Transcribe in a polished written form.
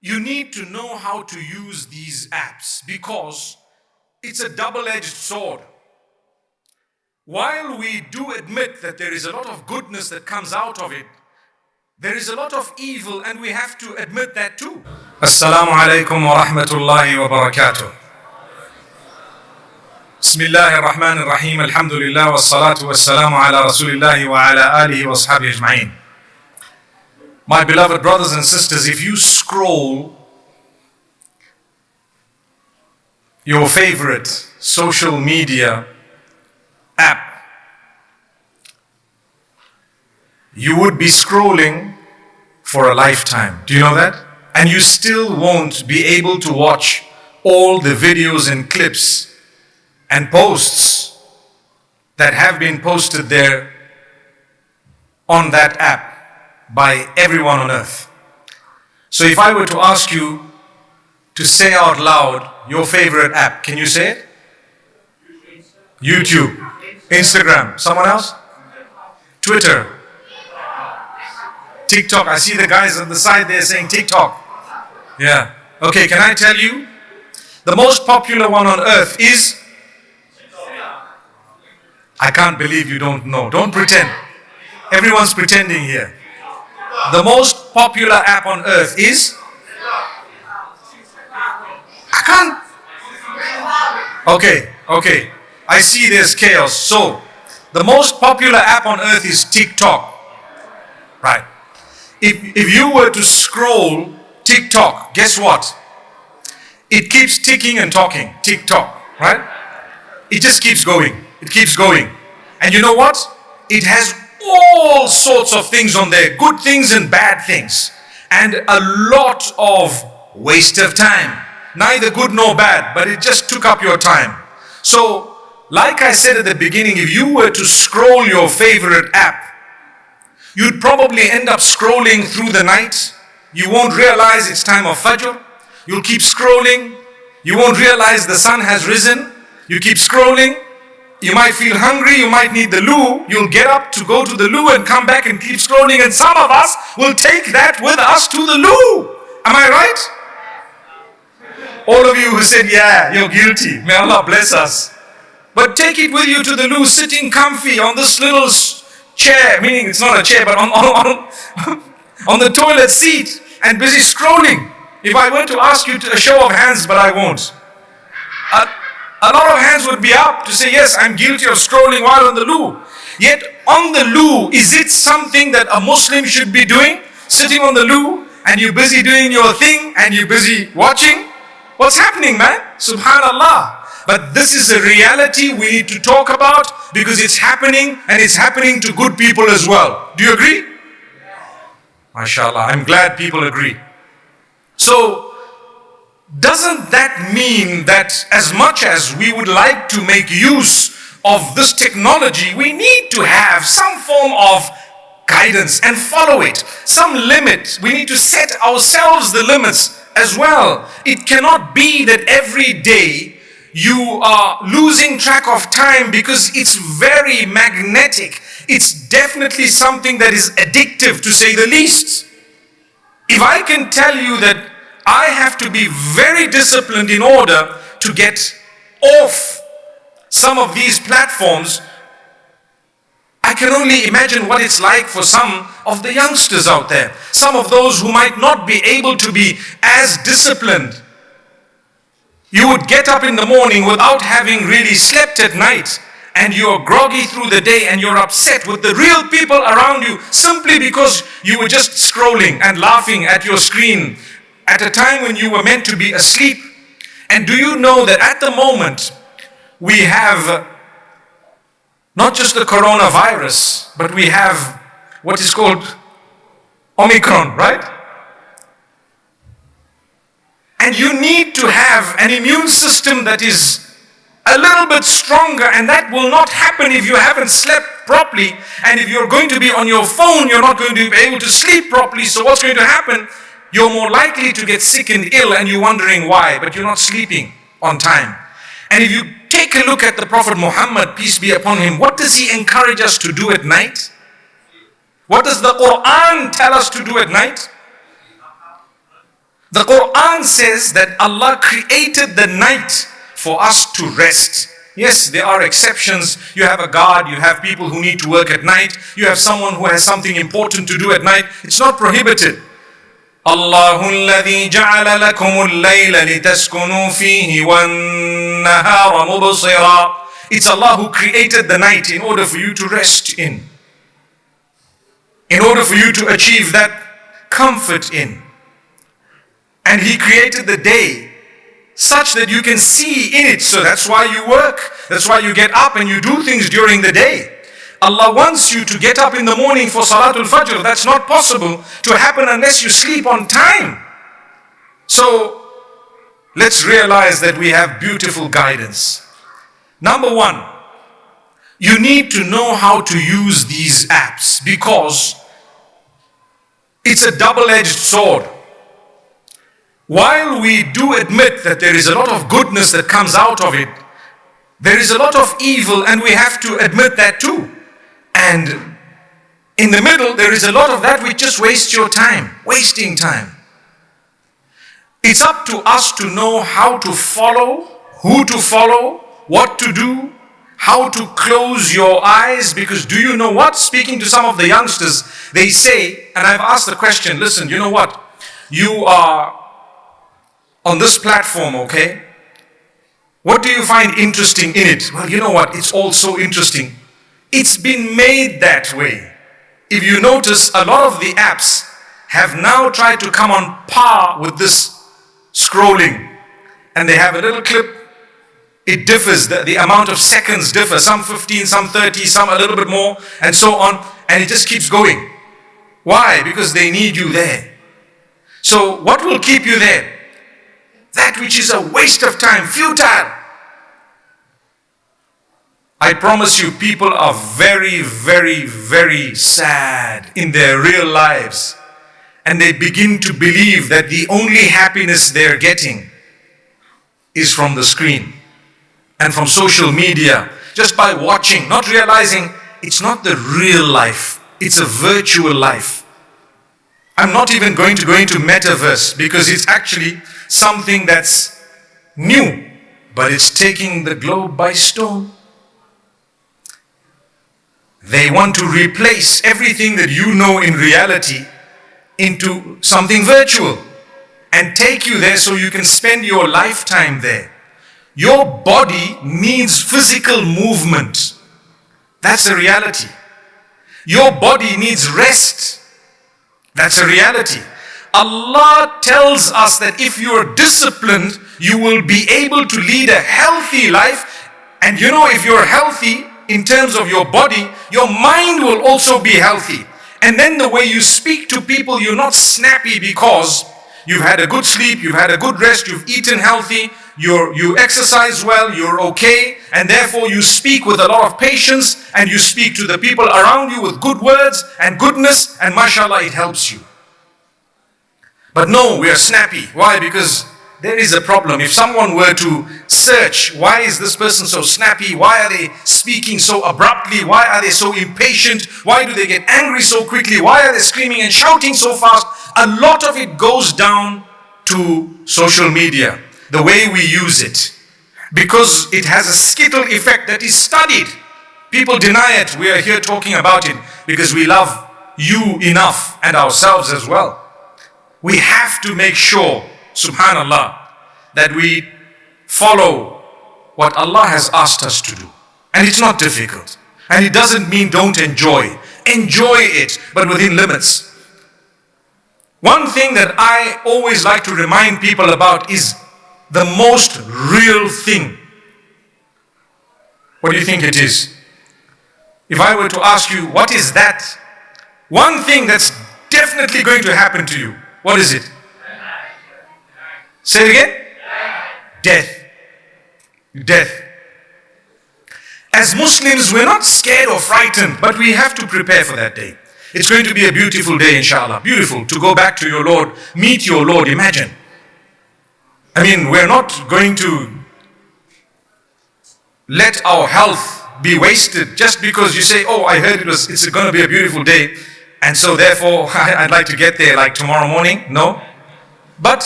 You need to know how to use these apps because it's a double-edged sword. While we do admit that there is a lot of goodness that comes out of it, there is a lot of evil, and we have to admit that too. Assalamu alaikum wa rahmatullahi wa barakatuh. Bismillahir Rahmanir Rahim. Alhamdulillah wa salatu wa salamu ala Rasulillahi wa ala alihi wa ashabihi ajma'in. My beloved brothers and sisters, if you scroll your favorite social media app, you would be scrolling for a lifetime. Do you know that? And you still won't be able to watch all the videos and clips and posts that have been posted there on that app by everyone on earth. So if I were to ask you to say out loud your favorite app, can you say it? YouTube, Instagram, someone else? Twitter, TikTok. I see the guys on the side there saying TikTok. Yeah. Okay, can I tell you? The most popular one on earth is? I can't believe you don't know. Don't pretend. Everyone's pretending here. The most popular app on earth is? I can't. Okay. I see there's chaos. So, the most popular app on earth is TikTok. Right. If you were to scroll TikTok, guess what? It keeps ticking and talking. TikTok, right? It just keeps going. It keeps going. And you know what? It has all sorts of things on there, good things and bad things, and a lot of waste of time, neither good nor bad, but it just took up your time. So, like I said at the beginning, if you were to scroll your favorite app, you'd probably end up scrolling through the night. You won't realize it's time of Fajr. You'll keep scrolling. You won't realize the sun has risen. You keep scrolling. You might feel hungry, you might need the loo. You'll get up to go to the loo and come back and keep scrolling, and some of us will take that with us to the loo. Am I right? All of you who said, yeah, you're guilty. May Allah bless us. But take it with you to the loo, sitting comfy on this little chair, meaning it's not a chair, but on the toilet seat, and busy scrolling. If I were to ask you to a show of hands, but I won't. A lot of hands would be up to say, yes, I'm guilty of scrolling while on the loo. Yet on the loo, is it something that a Muslim should be doing? Sitting on the loo and you're busy doing your thing and you're busy watching? What's happening, man? Subhanallah. But this is a reality we need to talk about because it's happening, and it's happening to good people as well. Do you agree? MashaAllah, I'm glad people agree. So, doesn't that mean that as much as we would like to make use of this technology, we need to have some form of guidance and follow it, some limit. We need to set ourselves the limits as well. It cannot be that every day you are losing track of time because it's very magnetic. It's definitely something that is addictive, to say the least. If I can tell you that I have to be very disciplined in order to get off some of these platforms, I can only imagine what it's like for some of the youngsters out there. Some of those who might not be able to be as disciplined. You would get up in the morning without having really slept at night, and you're groggy through the day, and you're upset with the real people around you simply because you were just scrolling and laughing at your screen at a time when you were meant to be asleep. And do you know that at the moment we have not just the coronavirus, but we have what is called Omicron, right? And you need to have an immune system that is a little bit stronger, and that will not happen if you haven't slept properly. And if you're going to be on your phone, you're not going to be able to sleep properly. So what's going to happen? You're more likely to get sick and ill, and you're wondering why, but you're not sleeping on time. And if you take a look at the Prophet Muhammad, peace be upon him, what does he encourage us to do at night? What does the Quran tell us to do at night? The Quran says that Allah created the night for us to rest. Yes, there are exceptions. You have a guard, you have people who need to work at night, you have someone who has something important to do at night. It's not prohibited. Allahu alladhi ja'ala lakum al-layla litaskunu fihi wan-nahara mubsira. It's Allah who created the night in order for you to rest in order for you to achieve that comfort in. And He created the day such that you can see in it. So that's why you work. That's why you get up and you do things during the day. Allah wants you to get up in the morning for Salatul Fajr. That's not possible to happen unless you sleep on time. So let's realize that we have beautiful guidance. Number one, you need to know how to use these apps, because it's a double-edged sword. While we do admit that there is a lot of goodness that comes out of it, there is a lot of evil, and we have to admit that too. And in the middle, there is a lot of that which just wastes your time, wasting time. It's up to us to know how to follow, who to follow, what to do, how to close your eyes. Because do you know what? Speaking to some of the youngsters, they say, and I've asked the question, listen, you know what? You are on this platform, okay? What do you find interesting in it? Well, you know what? It's all so interesting. It's been made that way. If you notice, a lot of the apps have now tried to come on par with this scrolling. And they have a little clip. It differs, the amount of seconds differ. Some 15, some 30, some a little bit more, and so on. And it just keeps going. Why? Because they need you there. So what will keep you there? That which is a waste of time, futile. I promise you, people are very, very, very sad in their real lives. And they begin to believe that the only happiness they're getting is from the screen and from social media, just by watching, not realizing it's not the real life, it's a virtual life. I'm not even going to go into metaverse, because it's actually something that's new, but it's taking the globe by storm. They want to replace everything that you know in reality into something virtual and take you there so you can spend your lifetime there. Your body needs physical movement. That's a reality. Your body needs rest. That's a reality. Allah tells us that if you are disciplined, you will be able to lead a healthy life. And you know, if you're healthy in terms of your body, your mind will also be healthy. And then the way you speak to people, you're not snappy because you've had a good sleep, you've had a good rest, you've eaten healthy, you exercise well, you're okay, and therefore you speak with a lot of patience, and you speak to the people around you with good words and goodness, and mashallah, it helps you. But no, we are snappy. Why? Because there is a problem. If someone were to search, why is this person so snappy? Why are they speaking so abruptly? Why are they so impatient? Why do they get angry so quickly? Why are they screaming and shouting so fast? A lot of it goes down to social media, the way we use it. Because it has a skittle effect that is studied. People deny it. We are here talking about it because we love you enough and ourselves as well. We have to make sure, subhanallah, that we follow what Allah has asked us to do. And it's not difficult. And it doesn't mean don't enjoy. Enjoy it, but within limits. One thing that I always like to remind people about is the most real thing. What do you think it is? If I were to ask you, what is that? One thing that's definitely going to happen to you. What is it? Say it again. Death. Death. As Muslims, we're not scared or frightened, but we have to prepare for that day. It's going to be a beautiful day, inshallah. Beautiful to go back to your Lord, meet your Lord. Imagine. I mean, we're not going to let our health be wasted just because you say, oh, I heard it's going to be a beautiful day, and so therefore I'd like to get there like tomorrow morning. No. But